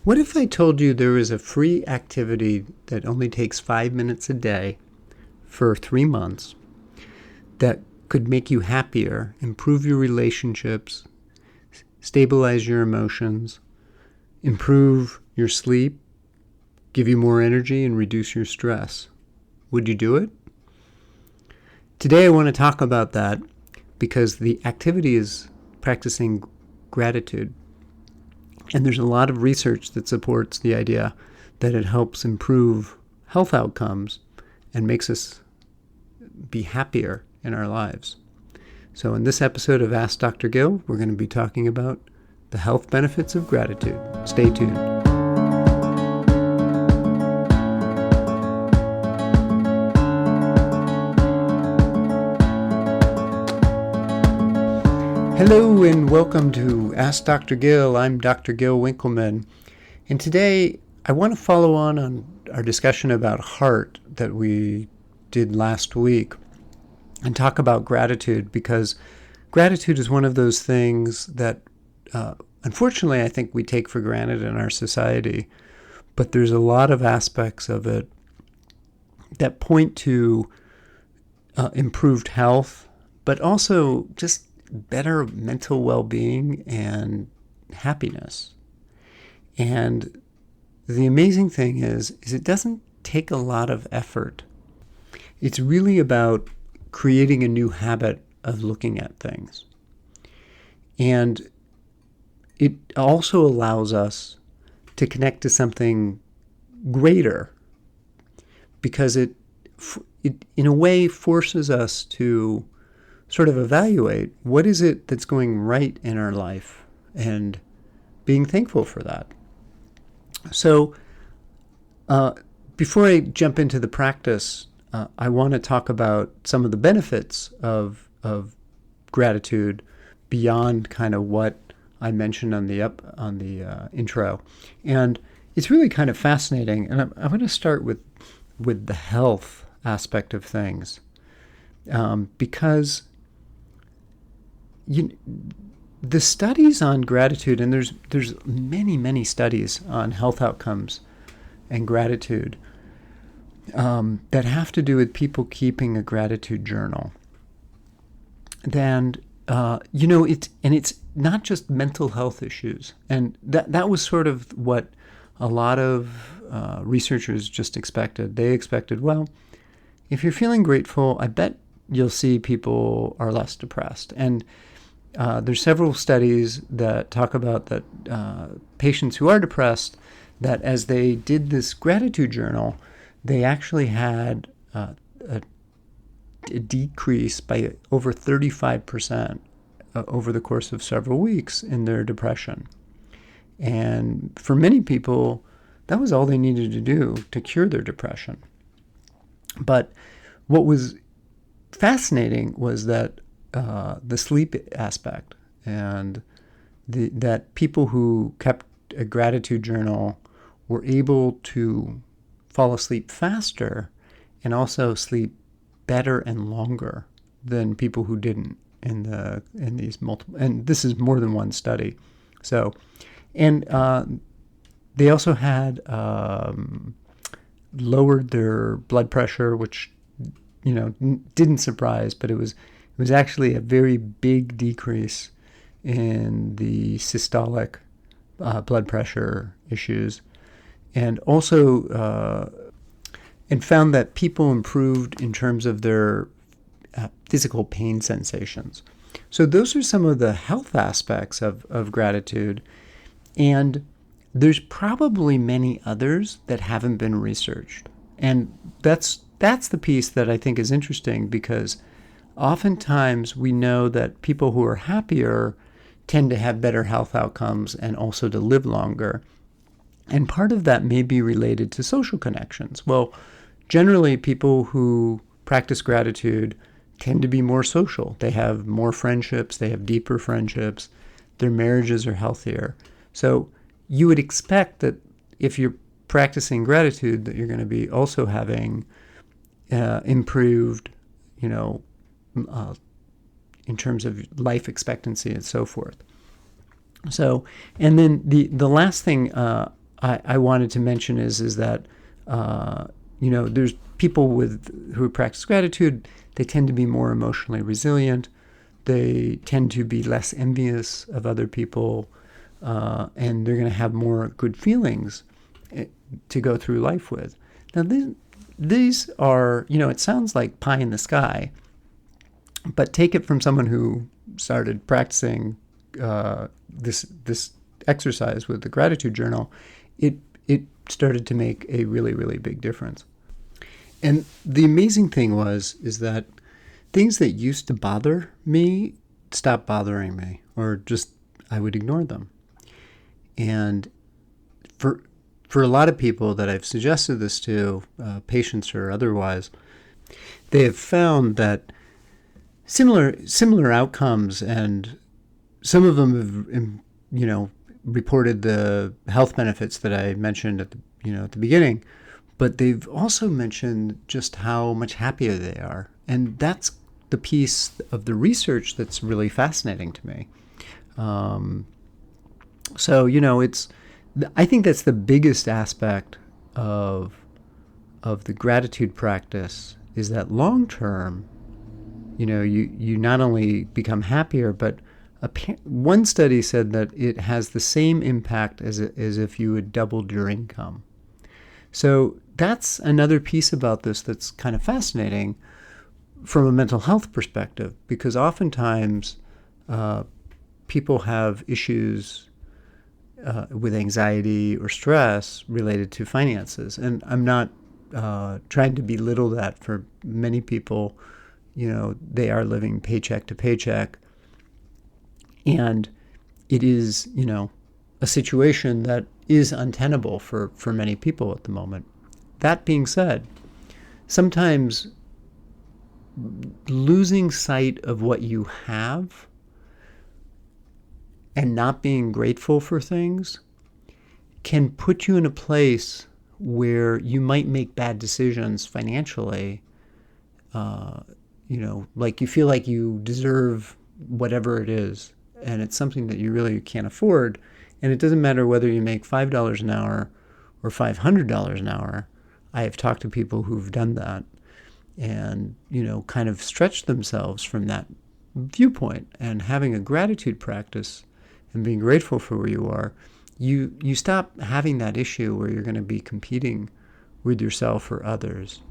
What if I told you there is a free activity that only takes 5 minutes a day for 3 months that could make you happier, improve your relationships, stabilize your emotions, improve your sleep, give you more energy, and reduce your stress? Would you do it? Today I want to talk about that because the activity is practicing gratitude. And there's a lot of research that supports the idea that it helps improve health outcomes and makes us be happier in our lives. So in this episode of Ask Dr. Gill, we're going to be talking about the health benefits of gratitude. Stay tuned. Hello and welcome to Ask Dr. Gill. I'm Dr. Gill Winkleman. And today I want to follow on our discussion about heart that we did last week and talk about gratitude, because gratitude is one of those things that unfortunately I think we take for granted in our society. But there's a lot of aspects of it that point to improved health, but also just better mental well-being and happiness. And the amazing thing is it doesn't take a lot of effort. It's really about creating a new habit of looking at things. And it also allows us to connect to something greater, because it in a way forces us to sort of evaluate what is it that's going right in our life and being thankful for that. So before I jump into the practice, I want to talk about some of the benefits of gratitude beyond kind of what I mentioned on the intro. And it's really kind of fascinating. And I'm going to start with the health aspect of things, because the studies on gratitude, and there's many studies on health outcomes and gratitude that have to do with people keeping a gratitude journal. And it's not just mental health issues, and that was sort of what a lot of researchers just expected. They expected, well, if you're feeling grateful, I bet you'll see people are less depressed. And there's several studies that talk about that patients who are depressed, that as they did this gratitude journal, they actually had a decrease by over 35% over the course of several weeks in their depression. And for many people, that was all they needed to do to cure their depression. But what was fascinating was that the sleep aspect, and that people who kept a gratitude journal were able to fall asleep faster and also sleep better and longer than people who didn't in these multiple, and this is more than one study. So, and they also had lowered their blood pressure, which didn't surprise, but it was actually a very big decrease in the systolic blood pressure issues, and also and found that people improved in terms of their physical pain sensations. So those are some of the health aspects of gratitude, and there's probably many others that haven't been researched. And that's the piece that I think is interesting, because oftentimes we know that people who are happier tend to have better health outcomes and also to live longer. And part of that may be related to social connections. Well, generally people who practice gratitude tend to be more social. They have more friendships, they have deeper friendships, their marriages are healthier. So you would expect that if you're practicing gratitude, that you're going to be also having improved, in terms of life expectancy and so forth. So, and then the last thing I wanted to mention is that there's people who practice gratitude. They tend to be more emotionally resilient. They tend to be less envious of other people, and they're going to have more good feelings to go through life with. Now, these are, it sounds like pie in the sky, but take it from someone who started practicing this exercise with the gratitude journal. It started to make a really, really big difference. And the amazing thing is that things that used to bother me stopped bothering me, or just I would ignore them. And for a lot of people that I've suggested this to, patients or otherwise, they have found that similar outcomes, and some of them have, reported the health benefits that I mentioned at the beginning, but they've also mentioned just how much happier they are. And that's the piece of the research that's really fascinating to me. I think that's the biggest aspect of the gratitude practice, is that long term, you not only become happier, but one study said that it has the same impact as if you had doubled your income. So that's another piece about this that's kind of fascinating from a mental health perspective, because oftentimes people have issues with anxiety or stress related to finances. And I'm not trying to belittle that. For many people, they are living paycheck to paycheck. And it is, a situation that is untenable for many people at the moment. That being said, sometimes losing sight of what you have and not being grateful for things can put you in a place where you might make bad decisions financially. Like you feel like you deserve whatever it is, and it's something that you really can't afford. And it doesn't matter whether you make $5 an hour or $500 an hour. I have talked to people who've done that and, kind of stretched themselves from that viewpoint. And having a gratitude practice and being grateful for where you are, you stop having that issue where you're going to be competing with yourself or others.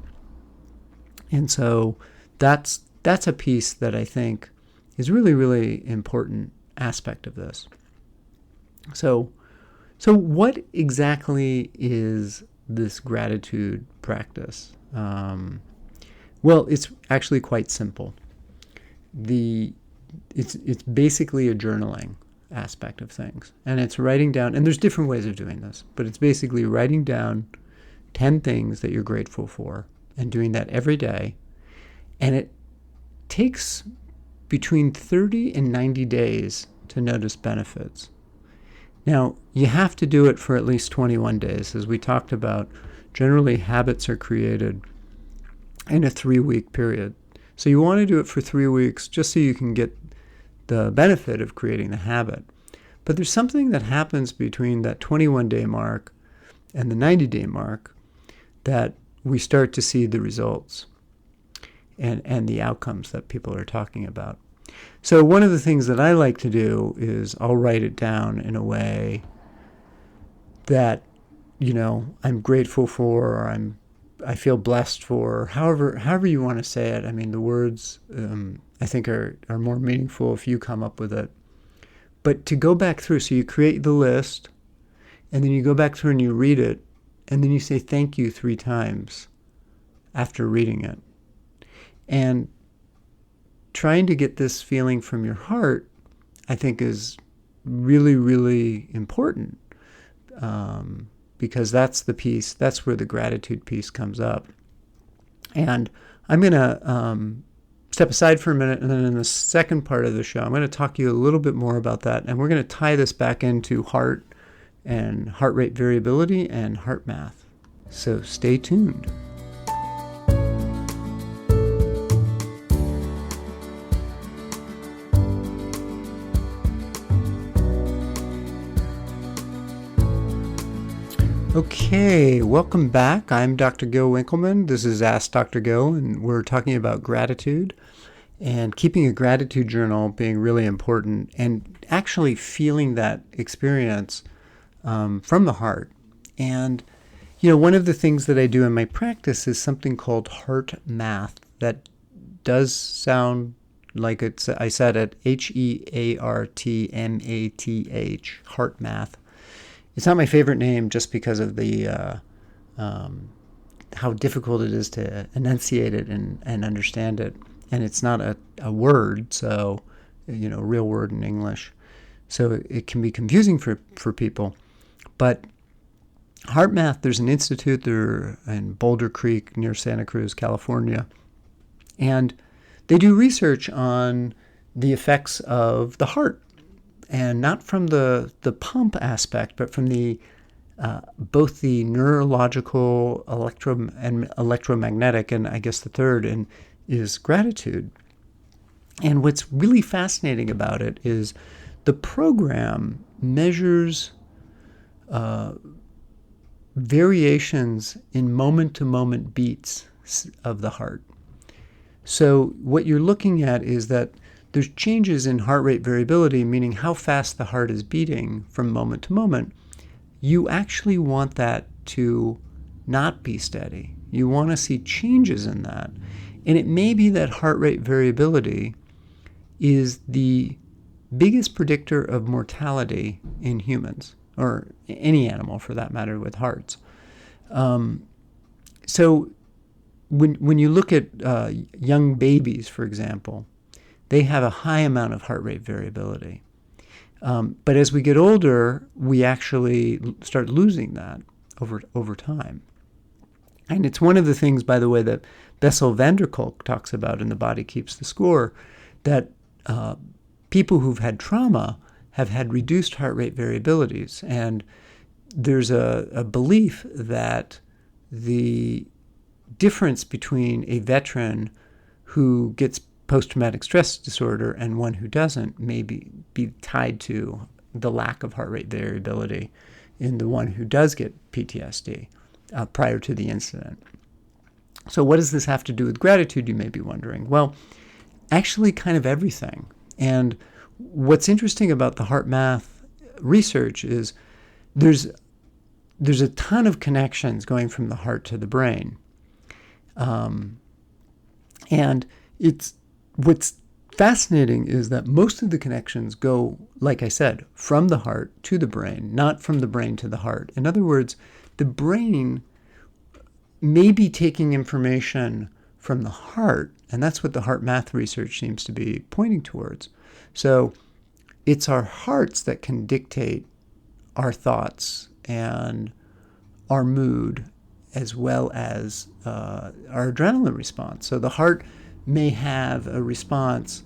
And so that's a piece that I think is really, really important aspect of this. So what exactly is this gratitude practice? Well, it's actually quite simple. It's basically a journaling aspect of things, and it's writing down. And there's different ways of doing this, but it's basically writing down 10 things that you're grateful for, and doing that every day. And it takes between 30 and 90 days to notice benefits. Now, you have to do it for at least 21 days. As we talked about, generally habits are created in a 3-week period. So you want to do it for 3 weeks just so you can get the benefit of creating the habit. But there's something that happens between that 21-day mark and the 90-day mark that we start to see the results and the outcomes that people are talking about. So one of the things that I like to do is I'll write it down in a way that, I'm grateful for, or I feel blessed for, however you want to say it. I mean, the words I think are more meaningful if you come up with it. But to go back through, so you create the list, and then you go back through and you read it, and then you say thank you 3 times after reading it. And trying to get this feeling from your heart, I think, is really, really important, because that's where the gratitude piece comes up. And I'm going to step aside for a minute, and then in the second part of the show, I'm going to talk to you a little bit more about that, and we're going to tie this back into heart and heart rate variability and HeartMath. So stay tuned. Okay, welcome back. I'm Dr. Gil Winkleman. This is Ask Dr. Gil, and we're talking about gratitude and keeping a gratitude journal being really important and actually feeling that experience from the heart. And, one of the things that I do in my practice is something called HeartMath that does sound like I said it, HeartMath, HeartMath. It's not my favorite name just because of the how difficult it is to enunciate it and understand it. And it's not a word, so, a real word in English. So it can be confusing for people. But HeartMath, there's an institute there in Boulder Creek near Santa Cruz, California. And they do research on the effects of the heart. And not from the pump aspect, but from the both the neurological, and electromagnetic, and I guess the third is gratitude. And what's really fascinating about it is the program measures variations in moment-to-moment beats of the heart. So what you're looking at is that there's changes in heart rate variability, meaning how fast the heart is beating from moment to moment. You actually want that to not be steady. You want to see changes in that. And it may be that heart rate variability is the biggest predictor of mortality in humans, or any animal for that matter with hearts. So when you look at young babies, for example, they have a high amount of heart rate variability. But as we get older, we actually start losing that over time. And it's one of the things, by the way, that Bessel van der Kolk talks about in The Body Keeps the Score, that people who've had trauma have had reduced heart rate variabilities. And there's a belief that the difference between a veteran who gets post-traumatic stress disorder and one who doesn't may be tied to the lack of heart rate variability in the one who does get PTSD prior to the incident. So what does this have to do with gratitude, you may be wondering? Well, actually kind of everything. And what's interesting about the HeartMath research is there's a ton of connections going from the heart to the brain. And what's fascinating is that most of the connections go, like I said, from the heart to the brain, not from the brain to the heart. In other words, the brain may be taking information from the heart, and that's what the HeartMath research seems to be pointing towards. So it's our hearts that can dictate our thoughts and our mood, as well as our adrenaline response. So the heart may have a response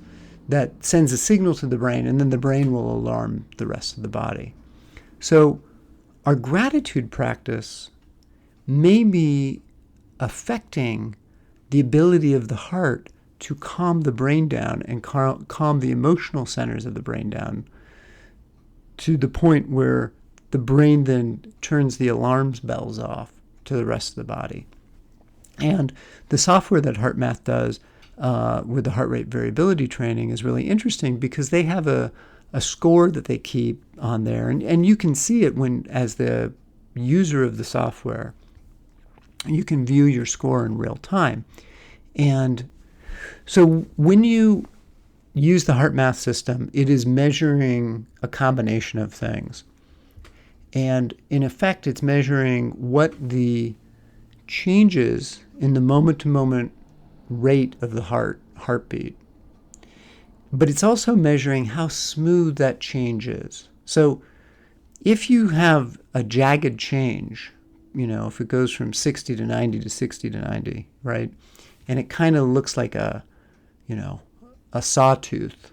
that sends a signal to the brain, and then the brain will alarm the rest of the body. So our gratitude practice may be affecting the ability of the heart to calm the brain down and calm the emotional centers of the brain down to the point where the brain then turns the alarms bells off to the rest of the body. And the software that HeartMath does with the heart rate variability training is really interesting because they have a score that they keep on there. And you can see it as the user of the software. You can view your score in real time. And so when you use the HeartMath system, it is measuring a combination of things. And in effect, it's measuring what the changes in the moment-to-moment rate of the heartbeat. But it's also measuring how smooth that change is. So if you have a jagged change, if it goes from 60 to 90 to 60 to 90, right? And it kind of looks like a sawtooth.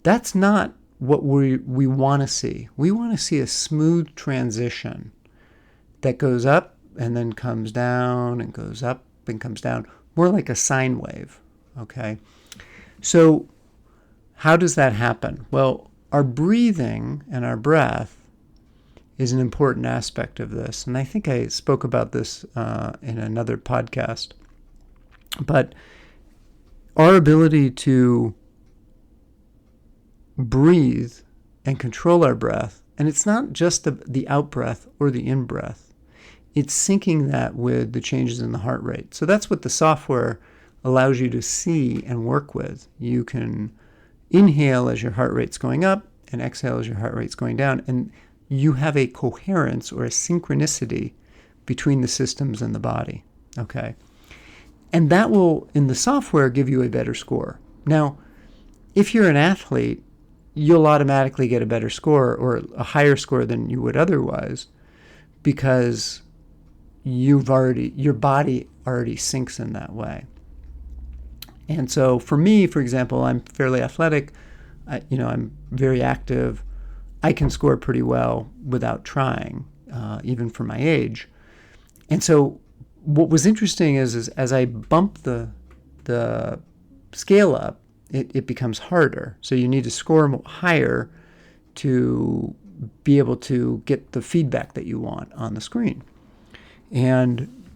That's not what we want to see. We want to see a smooth transition that goes up and then comes down and goes up and comes down, more like a sine wave, okay? So how does that happen? Well, our breathing and our breath is an important aspect of this. And I think I spoke about this in another podcast. But our ability to breathe and control our breath, and it's not just the out-breath or the in-breath, it's syncing that with the changes in the heart rate. So that's what the software allows you to see and work with. You can inhale as your heart rate's going up and exhale as your heart rate's going down, and you have a coherence or a synchronicity between the systems and the body, okay? And that will, in the software, give you a better score. Now, if you're an athlete, you'll automatically get a better score or a higher score than you would otherwise, because your body already syncs in that way. And so for me, for example, I'm fairly athletic. I'm very active. I can score pretty well without trying, even for my age. And so what was interesting is as I bump the scale up, it becomes harder. So you need to score higher to be able to get the feedback that you want on the screen. And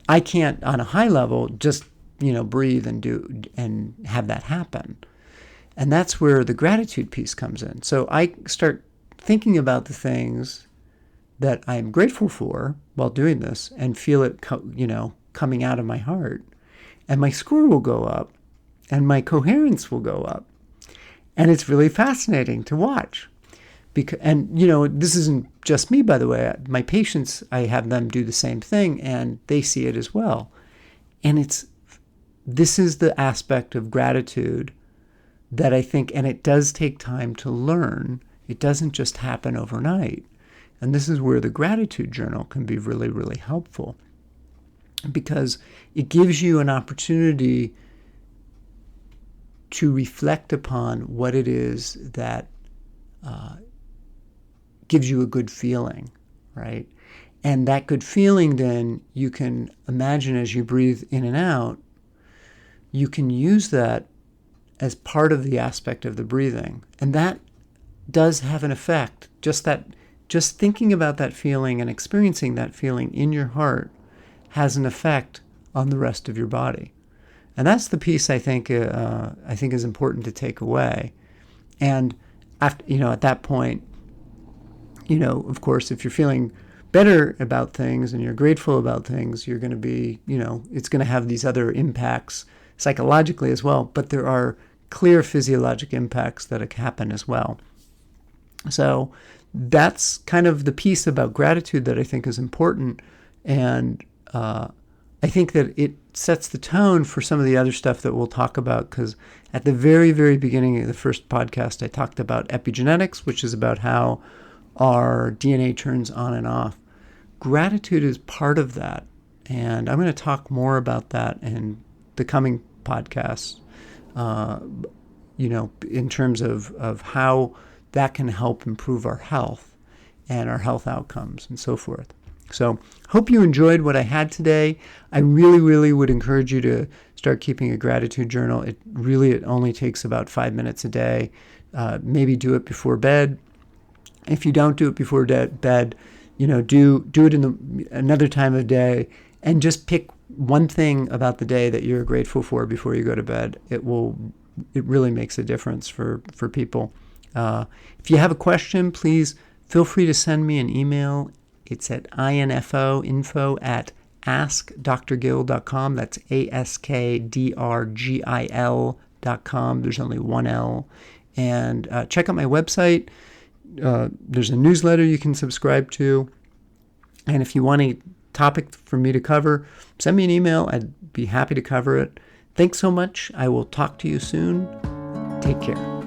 I can't, on a high level, just breathe and have that happen. And that's where the gratitude piece comes in. So I start thinking about the things that I'm grateful for while doing this and feel it coming out of my heart. And my score will go up and my coherence will go up. And it's really fascinating to watch. This isn't just me, by the way. My patients, I have them do the same thing and they see it as well. And this is the aspect of gratitude that I think, and it does take time to learn. It doesn't just happen overnight. And this is where the gratitude journal can be really, really helpful, because it gives you an opportunity to reflect upon what it is that gives you a good feeling, right? And that good feeling, then you can imagine as you breathe in and out, you can use that as part of the aspect of the breathing. And that does have an effect. Just thinking about that feeling and experiencing that feeling in your heart has an effect on the rest of your body. And that's the piece I think is important to take away. And after, at that point, of course, if you're feeling better about things and you're grateful about things, you're going to be, it's going to have these other impacts psychologically as well. But there are clear physiologic impacts that happen as well. So that's kind of the piece about gratitude that I think is important. And I think that it sets the tone for some of the other stuff that we'll talk about, because at the very, very beginning of the first podcast, I talked about epigenetics, which is about how our DNA turns on and off. Gratitude is part of that. And I'm going to talk more about that in the coming podcasts, in terms of how that can help improve our health and our health outcomes and so forth. So hope you enjoyed what I had today. I really, really would encourage you to start keeping a gratitude journal. It only takes about 5 minutes a day. Maybe do it before bed. If you don't do it before bed, do it in another time of day, and just pick one thing about the day that you're grateful for before you go to bed. It really makes a difference for people. If you have a question, please feel free to send me an email. It's at info@askdrgill.com. That's ASKDRGIL.com. There's only one L. And check out my website. There's a newsletter you can subscribe to. And if you want a topic for me to cover, send me an email. I'd be happy to cover it. Thanks so much. I will talk to you soon. Take care.